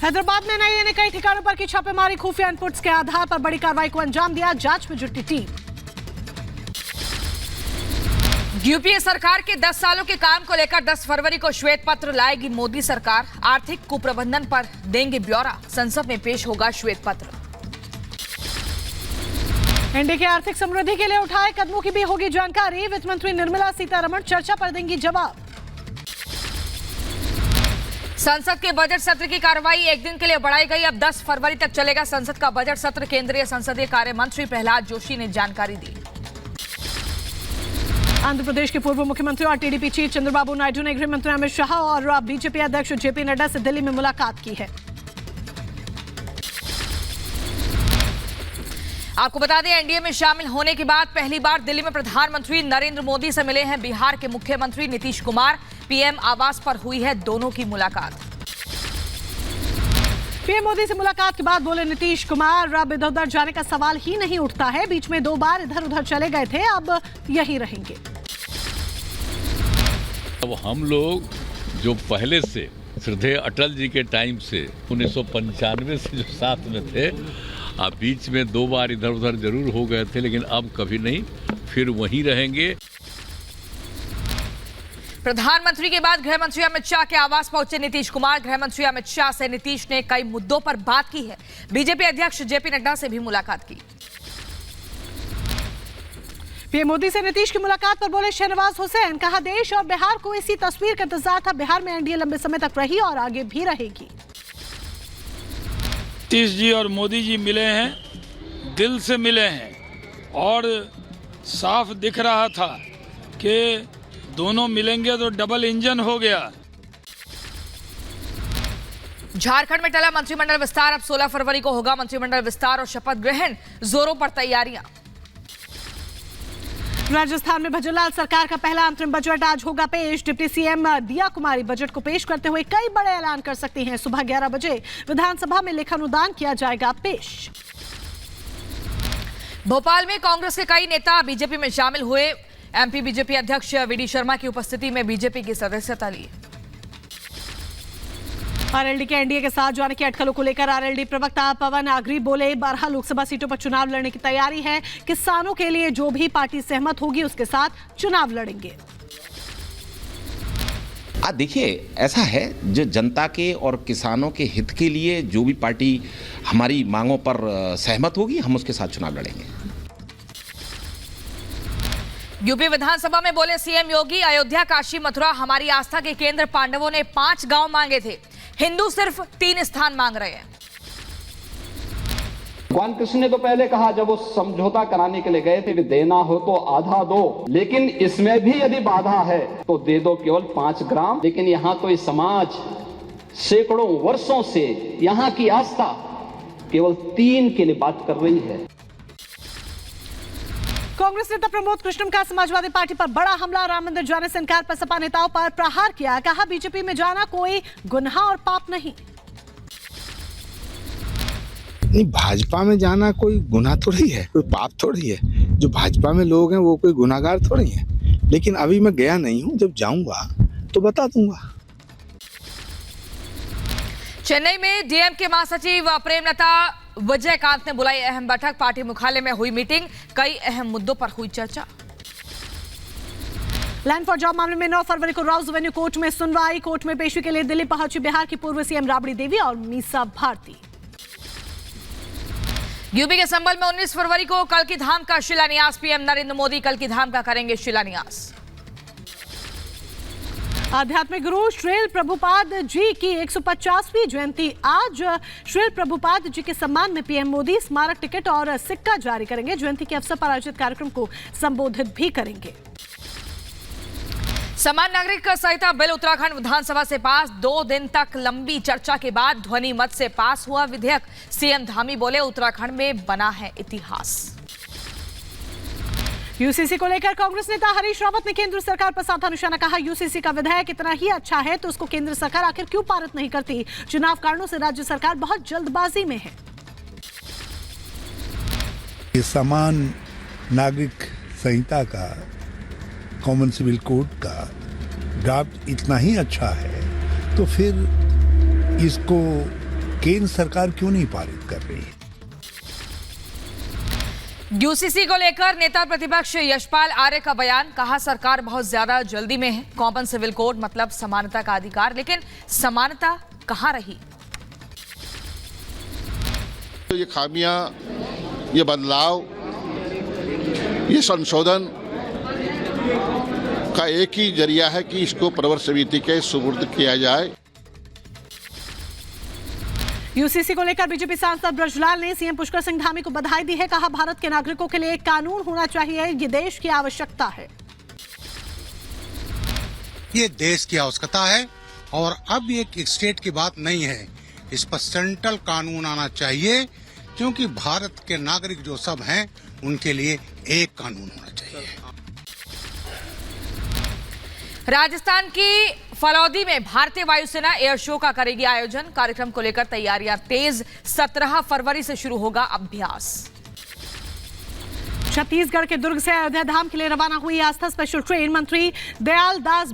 हैदराबाद में एनआईए ने कई ठिकानों पर की छापेमारी, खुफिया इनपुट्स के आधार पर बड़ी कार्रवाई को अंजाम दिया, जांच में जुटी टीम। यूपीए सरकार के 10 सालों के काम को लेकर 10 फरवरी को श्वेत पत्र लाएगी मोदी सरकार, आर्थिक कुप्रबंधन पर देंगे ब्यौरा, संसद में पेश होगा श्वेत पत्र। एनडीए की आर्थिक समृद्धि के लिए उठाए कदमों की भी होगी जानकारी, वित्त मंत्री निर्मला सीतारमण चर्चा पर देंगी जवाब। संसद के बजट सत्र की कार्रवाई एक दिन के लिए बढ़ाई गई, अब 10 फरवरी तक चलेगा संसद का बजट सत्र, केंद्रीय संसदीय कार्य मंत्री प्रहलाद जोशी ने जानकारी दी। आंध्र प्रदेश के पूर्व मुख्यमंत्री और टीडीपी चीफ चंद्रबाबू नायडू ने गृह मंत्री अमित शाह और बीजेपी अध्यक्ष जेपी नड्डा से दिल्ली में मुलाकात की है। आपको बता दें, एनडीए में शामिल होने के बाद पहली बार दिल्ली में प्रधानमंत्री नरेंद्र मोदी से मिले हैं बिहार के मुख्यमंत्री नीतीश कुमार, पीएम आवास पर हुई है दोनों की मुलाकात। पीएम मोदी से मुलाकात के बाद बोले नीतीश कुमार, अब इधर उधर जाने का सवाल ही नहीं उठता है, बीच में 2 बार इधर उधर चले गए थे, अब यही रहेंगे। अब हम लोग जो पहले से श्रद्धेय अटल जी के टाइम से 1995 से जो साथ में थे, अब बीच में 2 बार इधर उधर जरूर हो गए थे, लेकिन अब कभी नहीं, फिर वहीं रहेंगे। प्रधानमंत्री के बाद गृह मंत्री अमित शाह के आवास पहुंचे नीतीश कुमार, गृह मंत्री अमित शाह से नीतीश ने कई मुद्दों पर बात की है, बीजेपी अध्यक्ष जेपी नड्डा से भी मुलाकात की। पीएम मोदी से नीतीश की मुलाकात पर बोले शहनवाज हुसैन, कहा देश और बिहार को इसी तस्वीर का इंतजार था, बिहार में एनडीए लंबे समय तक रही और आगे भी रहेगी। नीतीश जी और मोदी जी मिले हैं, दिल से मिले हैं और साफ दिख रहा था कि दोनों मिलेंगे तो डबल इंजन हो गया। झारखंड में टला मंत्रिमंडल विस्तार, अब 16 फरवरी को होगा मंत्रिमंडल विस्तार और शपथ ग्रहण, जोरों पर तैयारियां। राजस्थान में भजनलाल सरकार का पहला अंतरिम बजट आज होगा पेश, डिप्टी सीएम दिया कुमारी बजट को पेश करते हुए कई बड़े ऐलान कर सकती हैं। सुबह 11 बजे विधानसभा में लेखानुदान किया जाएगा पेश। भोपाल में कांग्रेस के कई नेता बीजेपी में शामिल हुए, एमपी बीजेपी अध्यक्ष वीडी शर्मा की उपस्थिति में बीजेपी की सदस्यता ली। आरएलडी के एनडीए के साथ जाने की अटकलों को लेकर आरएलडी प्रवक्ता पवन आगरी बोले, 12 लोकसभा सीटों पर चुनाव लड़ने की तैयारी है, किसानों के लिए जो भी पार्टी सहमत होगी उसके साथ चुनाव लड़ेंगे। देखिए, ऐसा है जो जनता के और किसानों के हित के लिए जो भी पार्टी हमारी मांगों पर सहमत होगी, हम उसके साथ चुनाव लड़ेंगे। यूपी विधानसभा में बोले सीएम योगी, अयोध्या काशी मथुरा हमारी आस्था के केंद्र, पांडवों ने 5 गांव मांगे थे, हिंदू सिर्फ 3 स्थान मांग रहे हैं। भगवान कृष्ण ने तो पहले कहा, जब वो समझौता कराने के लिए गए थे, देना हो तो आधा दो, लेकिन इसमें भी यदि बाधा है तो दे दो केवल 5 ग्राम। लेकिन यहाँ तो इस समाज सैकड़ों वर्षों से यहाँ की आस्था केवल 3 के लिए बात कर रही है। कांग्रेस नेता प्रमोद कृष्णम का समाजवादी पार्टी पर बड़ा हमला, राम मंदिर जाने से इनकार पर सपा नेताओं पर प्रहार किया, कहा बीजेपी में जाना कोई गुनाह और पाप नहीं। भाजपा में जाना कोई गुनाह थोड़ी है, कोई पाप थोड़ी है। जो भाजपा में लोग हैं वो कोई गुनाहगार थोड़ी हैं। लेकिन अभी मैं गया नहीं हूं, जब जाऊंगा तो बता दूंगा। चेन्नई में डीएमके महासचिव प्रेमलता विजयकांत ने बुलाई अहम बैठक, पार्टी मुख्यालय में हुई मीटिंग, कई अहम मुद्दों पर हुई चर्चा। लैंड फॉर जॉब मामले में 9 फरवरी को राउज एवेन्यू कोर्ट में सुनवाई, कोर्ट में पेशी के लिए दिल्ली पहुंची बिहार की पूर्व सीएम राबड़ी देवी और मीसा भारती। यूपी के संभल में 19 फरवरी को कल्कि धाम का शिलान्यास, पीएम नरेंद्र मोदी कल्कि धाम का करेंगे शिलान्यास। आध्यात्मिक गुरु श्रील प्रभुपाद जी की 150वीं जयंती आज, श्रील प्रभुपाद जी के सम्मान में पीएम मोदी स्मारक टिकट और सिक्का जारी करेंगे, जयंती के अवसर पर आयोजित कार्यक्रम को संबोधित भी करेंगे। समान नागरिक संहिता बिल उत्तराखंड विधानसभा से पास, 2 दिन तक लंबी चर्चा के बाद ध्वनि मत से पास हुआ विधेयक, सीएम धामी बोले उत्तराखंड में बना है इतिहास। यूसीसी को लेकर कांग्रेस नेता हरीश रावत ने केंद्र सरकार पर साधा निशाना, कहा यूसीसी का विधेयक इतना ही अच्छा है तो उसको केंद्र सरकार आखिर क्यों पारित नहीं करती, चुनाव कारणों से राज्य सरकार बहुत जल्दबाजी में है। समान नागरिक संहिता का, कॉमन सिविल कोड का ड्राफ्ट इतना ही अच्छा है तो फिर इसको केंद्र सरकार क्यों नहीं पारित कर रही है? यूसीसी को लेकर नेता प्रतिपक्ष यशपाल आर्य का बयान, कहा सरकार बहुत ज्यादा जल्दी में है। कॉमन सिविल कोड मतलब समानता का अधिकार, लेकिन समानता कहां रही? तो ये खामियां, ये बदलाव, ये संशोधन का एक ही जरिया है कि इसको प्रवर समिति के सुपुर्द किया जाए। यूसीसी को लेकर बीजेपी सांसद ब्रजलाल ने सीएम पुष्कर सिंह धामी को बधाई दी है। कहा भारत के नागरिकों के लिए एक कानून होना चाहिए, ये देश की आवश्यकता है। ये देश की आवश्यकता है और अब ये एक स्टेट की बात नहीं है, इस पर सेंट्रल कानून आना चाहिए, क्योंकि भारत के नागरिक जो सब हैं उनके लिए एक कानून होना चाहिए। राजस्थान की फलौदी में भारतीय वायुसेना एयर शो का करेगी आयोजन। कार्यक्रम को लेकर तैयारियां तेज। 17 फरवरी से शुरू होगा अभ्यास। छत्तीसगढ़ के दुर्ग से अयोध्या धाम के लिए रवाना हुई आस्था स्पेशल ट्रेन। मंत्री दयाल दास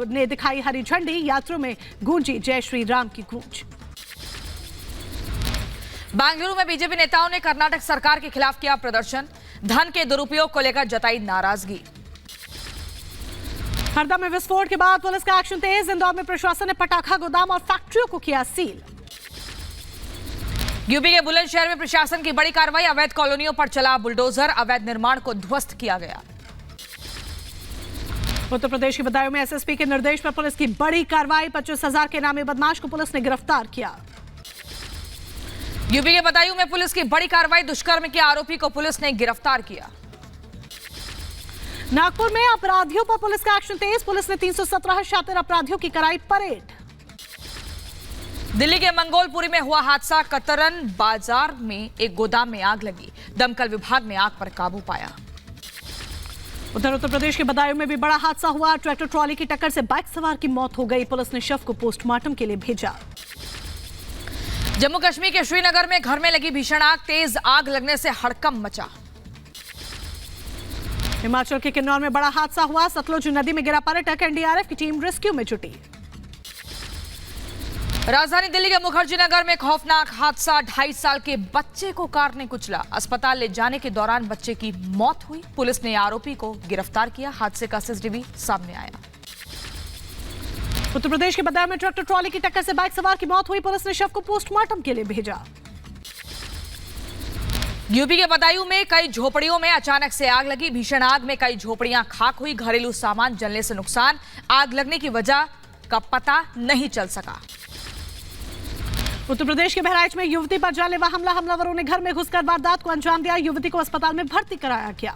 ने दिखाई हरी झंडी। यात्रियों में गूंजी जय श्री राम की गूंज। बेंगलुरु में बीजेपी नेताओं ने कर्नाटक सरकार के खिलाफ किया प्रदर्शन। धन के दुरुपयोग को लेकर जताई नाराजगी। हरदा में विस्फोट के बाद पुलिस का एक्शन तेज। इंदौर में प्रशासन ने पटाखा गोदाम और फैक्ट्रियों को किया सील। यूपी के बुलंदशहर में प्रशासन की बड़ी कार्रवाई। अवैध कॉलोनियों पर चला बुलडोजर। अवैध निर्माण को ध्वस्त किया गया। उत्तर प्रदेश के बदायूं में एसएसपी के निर्देश पर पुलिस की बड़ी कार्रवाई। 25,000 के नामी बदमाश को पुलिस ने गिरफ्तार किया। यूपी के बदायूं में पुलिस की बड़ी कार्रवाई। दुष्कर्म के आरोपी को पुलिस ने गिरफ्तार किया। नागपुर में अपराधियों पर पुलिस का एक्शन तेज। पुलिस ने 317 शातिर अपराधियों की कराई परेड। दिल्ली के मंगोलपुरी में हुआ हादसा। कतरन बाजार में एक गोदाम में आग लगी। दमकल विभाग ने आग पर काबू पाया। उधर उत्तर प्रदेश के बदायूं में भी बड़ा हादसा हुआ। ट्रैक्टर ट्रॉली की टक्कर से बाइक सवार की मौत हो गई। पुलिस ने शव को पोस्टमार्टम के लिए भेजा। जम्मू कश्मीर के श्रीनगर में घर में लगी भीषण आग। तेज आग लगने से हड़कंप मचा। हिमाचल के किन्नौर में बड़ा हादसा हुआ। सतलुज नदी में गिरा पर्यटक। एनडीआरएफ की टीम रेस्क्यू में जुटी। राजधानी दिल्ली के मुखर्जी नगर में खौफनाक हादसा। 2.5 साल के बच्चे को कार ने कुचला। अस्पताल ले जाने के दौरान बच्चे की मौत हुई। पुलिस ने आरोपी को गिरफ्तार किया। हादसे का सीसीटीवी सामने आया। उत्तर प्रदेश के बदायूं में ट्रैक्टर ट्रॉली की टक्कर से बाइक सवार की मौत हुई। पुलिस ने शव को पोस्टमार्टम के लिए भेजा। यूपी के बदायूं में कई झोपड़ियों में अचानक से आग लगी। भीषण आग में कई झोपड़ियां खाक हुई। घरेलू सामान जलने से नुकसान। आग लगने की वजह का पता नहीं चल सका। उत्तर प्रदेश के बहराइच में युवती पर जानलेवा हमला। हमलावरों ने घर में घुसकर वारदात को अंजाम दिया। युवती को अस्पताल में भर्ती कराया गया।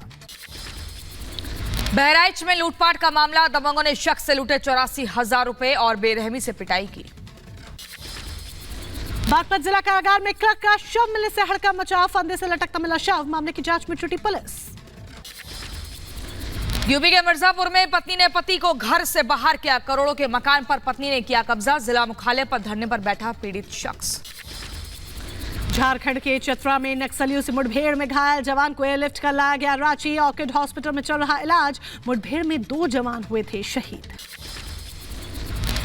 बहराइच में लूटपाट का मामला। दबंगों ने शख्स से लूटे 84,000 रुपए और बेरहमी से पिटाई की। बागपत जिला कारागार में क्लर्क का शव मिलने से हड़कंप मचा। फंदे से लटकता मिला शव। मामले की जांच में जुटी पुलिस। यूपी के मिर्जापुर में पत्नी ने पति को घर से बाहर किया। करोड़ों के मकान पर पत्नी ने किया कब्जा। जिला मुख्यालय पर धरने पर बैठा पीड़ित शख्स। झारखंड के चतरा में नक्सलियों से मुठभेड़ में घायल जवान को एयरलिफ्ट कर लाया गया रांची। ऑर्किड हॉस्पिटल में चल रहा इलाज। मुठभेड़ में 2 जवान हुए थे शहीद।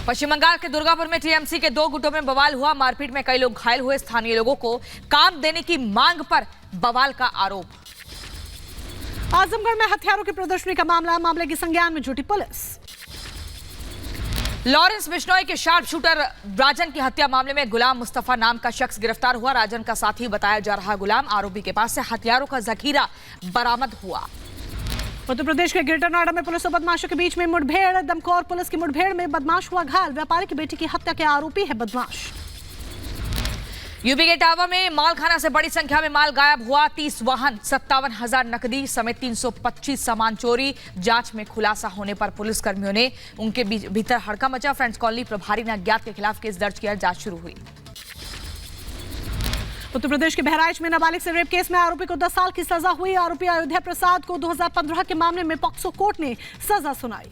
पश्चिम बंगाल के दुर्गापुर में टीएमसी के 2 गुटों में बवाल हुआ। मारपीट में कई लोग घायल हुए। स्थानीय लोगों को काम देने की मांग पर बवाल का आरोप। आजमगढ़ में हथियारों की प्रदर्शनी का मामला। मामले की संज्ञान में जुटी पुलिस। लॉरेंस बिश्नोई के शार्प शूटर राजन की हत्या मामले में गुलाम मुस्तफा नाम का शख्स गिरफ्तार हुआ। राजन का साथी बताया जा रहा गुलाम। आरोपी के पास से हथियारों का जखीरा बरामद हुआ। उत्तर प्रदेश के ग्रेटर नोएडा में पुलिस और बदमाशों के बीच में मुठभेड़। दमकौर पुलिस की मुठभेड़ में बदमाश हुआ घायल। व्यापारी की बेटी की हत्या के आरोपी है बदमाश। यूपी के इटावा में मालखाना से बड़ी संख्या में माल गायब हुआ। 30 वाहन, 57,000 नकदी समेत 325 सामान चोरी। जांच में खुलासा होने पर पुलिसकर्मियों ने उनके भीतर हड़कंप मचा। फ्रेंड्स कॉलोनी प्रभारी ने अज्ञात के खिलाफ केस दर्ज किया। जांच शुरू हुई। उत्तर प्रदेश के बहराइच में नाबालिग से रेप केस में आरोपी को 10 साल की सजा हुई। आरोपी अयोध्या प्रसाद को 2015 के मामले में पॉक्सो कोर्ट ने सजा सुनाई।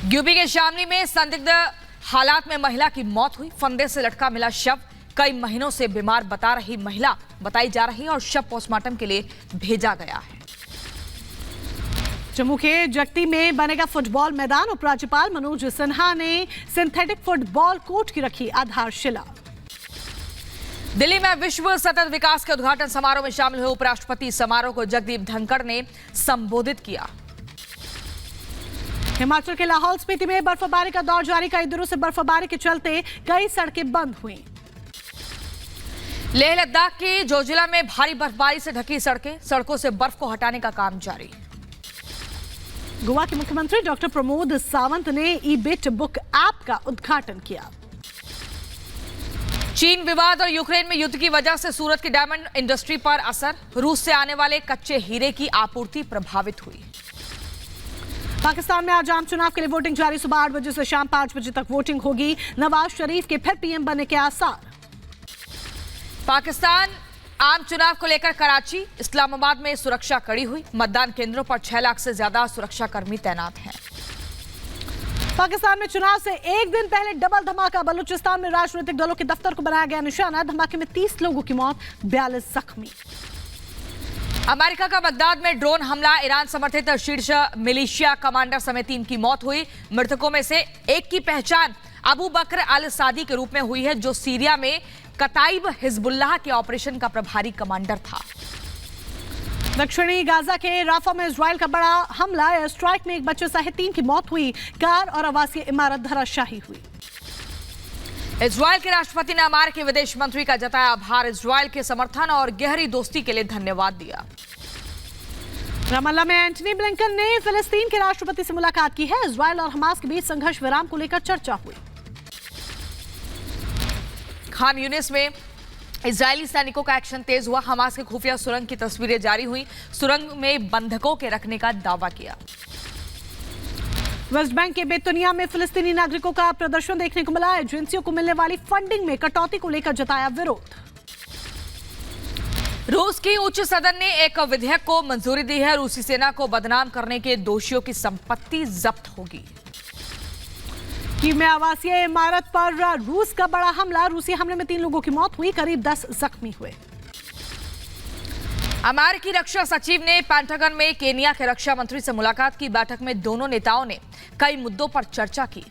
यूपी के शामली में संदिग्ध हालात में महिला की मौत हुई। फंदे से लटका मिला शव। कई महीनों से बीमार बताई जा रही है और शव पोस्टमार्टम के लिए भेजा गया है। जम्मू के जगती में बनेगा फुटबॉल मैदान। उपराज्यपाल मनोज सिन्हा ने सिंथेटिक फुटबॉल कोर्ट की रखी आधारशिला। दिल्ली में विश्व सतत विकास के उद्घाटन समारोह में शामिल हुए उपराष्ट्रपति समारोह को जगदीप धनखड़ ने संबोधित किया। हिमाचल के लाहौल स्पीति में बर्फबारी का दौर जारी। कई दिनों से बर्फबारी के चलते कई सड़कें बंद हुई। लेह लद्दाख के जोजिला में भारी बर्फबारी से ढकी सड़कों से बर्फ को हटाने का काम जारी। गोवा के मुख्यमंत्री डॉक्टर प्रमोद सावंत ने ई-बिट बुक ऐप का उद्घाटन किया। चीन विवाद और यूक्रेन में युद्ध की वजह से सूरत की डायमंड इंडस्ट्री पर असर। रूस से आने वाले कच्चे हीरे की आपूर्ति प्रभावित हुई। पाकिस्तान में आज आम चुनाव के लिए वोटिंग जारी। सुबह 8 बजे से शाम 5 बजे तक वोटिंग होगी। नवाज शरीफ के फिर पीएम बनने के आसार। पाकिस्तान आम चुनाव को लेकर कराची, इस्लामाबाद में सुरक्षा कड़ी हुई। मतदान केंद्रों पर 6 लाख से ज्यादा सुरक्षाकर्मी तैनात हैं। पाकिस्तान में चुनाव से एक दिन पहले डबल धमाका। बलूचिस्तान में राजनीतिक दलों के दफ्तर को बनाया गया निशाना। धमाके में 30 लोगों की मौत, 42 जख्मी। अमेरिका का बगदाद में ड्रोन हमला। ईरान समर्थित शीर्ष मिलिशिया कमांडर समेत 3 की मौत हुई। मृतकों में से एक की पहचान अबू बकर अल सादी के रूप में हुई है, जो सीरिया में कताइब हिजबुल्लाह के ऑपरेशन का प्रभारी कमांडर था। दक्षिणी गाजा के राफा में इजराइल का बड़ा हमला। एयर स्ट्राइक में एक बच्चे सहित 3 की मौत हुई। कार और आवासीय इमारत धराशायी हुई। इजराइल के राष्ट्रपति ने अमेरिकी के विदेश मंत्री का जताया आभार। इजराइल के समर्थन और गहरी दोस्ती के लिए धन्यवाद दिया। रमल्ला में एंटनी ब्लिंकन ने फिलिस्तीन के राष्ट्रपति से मुलाकात की है। इजराइल और हमास के बीच संघर्ष विराम को लेकर चर्चा हुई। खान यूनिस में इजरायली सैनिकों का एक्शन तेज हुआ। हमास के खुफिया सुरंग की तस्वीरें जारी हुई। सुरंग में बंधकों के रखने का दावा किया। वेस्ट बैंक के बेतुनिया में फिलिस्तीनी नागरिकों का प्रदर्शन देखने को मिला। एजेंसियों को मिलने वाली फंडिंग में कटौती को लेकर जताया विरोध। रूस की उच्च सदन ने एक विधेयक को मंजूरी दी है। रूसी सेना को बदनाम करने के दोषियों की संपत्ति जब्त होगी। कीव में आवासीय इमारत पर रूस का बड़ा हमला। रूसी हमले में 3 लोगों की मौत हुई, करीब 10 जख्मी हुए। अमेरिकी रक्षा सचिव ने पेंटागन में केनिया के रक्षा मंत्री से मुलाकात की। बैठक में दोनों नेताओं ने कई मुद्दों पर चर्चा की।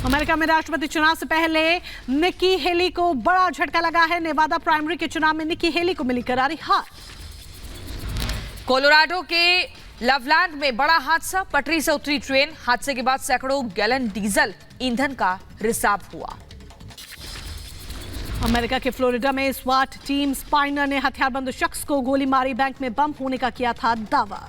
अमेरिका में राष्ट्रपति चुनाव से पहले निकी हेली को बड़ा झटका लगा है। नेवादा प्राइमरी के चुनाव में निकी हेली को मिली करारी हार। कोलोराडो के लवलैंड में बड़ा हादसा। पटरी से उतरी ट्रेन। हादसे के बाद सैकड़ों गैलन डीजल ईंधन का रिसाव हुआ। अमेरिका के फ्लोरिडा में स्वाट टीम स्पाइनर ने हथियारबंद शख्स को गोली मारी। बैंक में बम होने का किया था दावा।